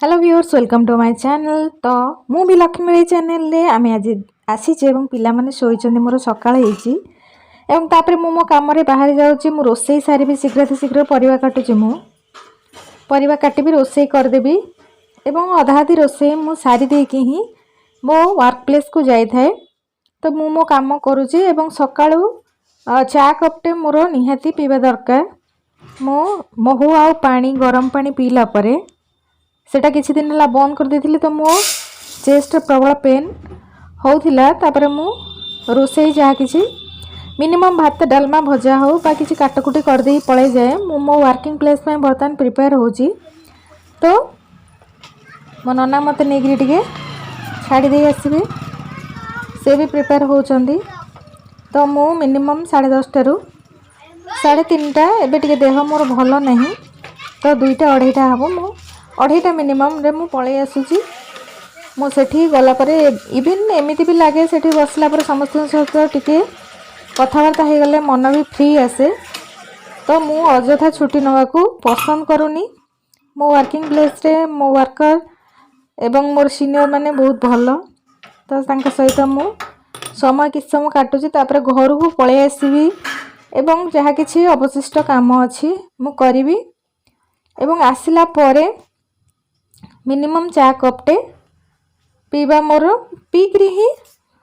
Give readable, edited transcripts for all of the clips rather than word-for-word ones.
Hello viewers welcome to my channel. तो मु भी लक्ष्मी भाई चैनल रे आमे आज आसीचे एवं पिला माने सोइचंदी मोर सकाळ हेची एवं तापर मो काम रे बाहर जाउची। मु रोसई सारी भी शीघ्र परिवा काटुची। मु परिवा काटी भी रोसई कर देबी एवं अधाधी रोसई मु सारी दे की ही मो वर्क प्लेस को जाई थाए। तो मो काम करूची एवं सकाळू चा कपटे मोर निहाती पीवा दरकार। मो महू आ पानी गरम पानी पीला परे सेटा किसी दिन ला बंद कर देथिली। तो मो चेस्ट प्रबल पेन होउथिला। तापर मु रोसई जहा किसी मिनिमम भात डालमा भजा हो बा किसी काटकुटी कर दे पळे जाए। मो वर्किंग प्लेस में बर्तमान प्रिपेयर होची। तो मो नना मते नेगिरी टिके छाड़ी दे आसीबे से भी प्रिपेयर होचंदी। तो मु मिनिमम 10:30 रु 3:30 एबे टिके देह मोर भलो नहीं। तो 2टा 2:30 हबो मु 2:30 मिनिमम रे मु पळे आसुची। मु सेठी गला परे इवन एमिति भी लागे सेठी बसला पर समस्त सहित टिके कथावार्ता हो गले मन भी फ्री आसे। तो मु अजथा छुट्टी नवा को पसंद करूनी। मो वर्किंग प्लेस रे मो वर्कर एवं मोर सीनियर माने बहुत भलो। तो तांका सहित मु समय किछ समय काटुची। तापर घर को पळे आसीबी एवं जहा किछि अवशिष्ट काम अछि मु करिवि एवं आसिला परे मिनिमम चा कपटे पीवा मोर पीकरी ही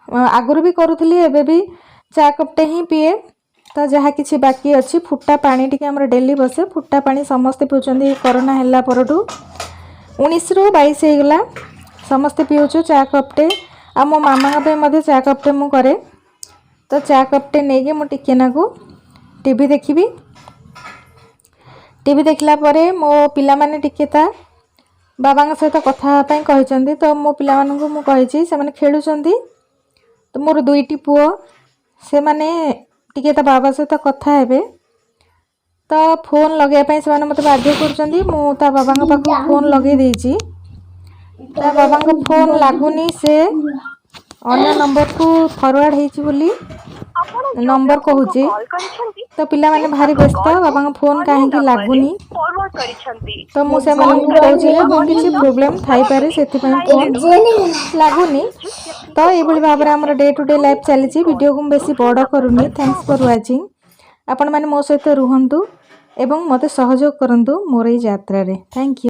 आगुर भी करूथली एबे भी चा कपटे ही पिए। तो जहा किछि बाकी अछि फुट्टा पानी टिके हमर डेली बसे फुट्टा पानी समस्त पिउचंदी। कोरोना हल्ला परटू 19 रु 22 हे गला समस्त पिउचो चा कपटे। आ मो मामा पे मध्ये चा कपटे मु करे। तो चा कपटे नेगे मु टिके नागु टीवी देखिबी। टीवी देखला परे मो पिला माने टिके ता बाबा सहित कथा पई कहिचंदी। तो मो पिला मानकु मु कहिची से माने खेलुचंदी। तो मोर 2टी पुओ से माने टिके ता बाबा सहित कथा हेबे। तो फोन लगे पई से माने मते बाध्य करचंदी। मु ता बाबा के पाखु फोन लगे देची। ता बाबा को फोन लागुनी से अन्य नंबर को फॉरवर्ड हेची बोली नंबर कहूची। तो पिला माने भारी व्यस्त बाबा को फोन काहे की लागुनी। तो मु से माने कहूची कि किछि प्रॉब्लम थाई पारे सेति पई फोन लागुनी। तो ए बळी भाबरे हमर डे टू डे लाइफ चलीची। वीडियो को बेसी बड़ करूनी। Thanks for watching. आपण माने मो सहित रुहंतु एवं मते सहयोग करंतु मोर ए यात्रा रे। Thank you.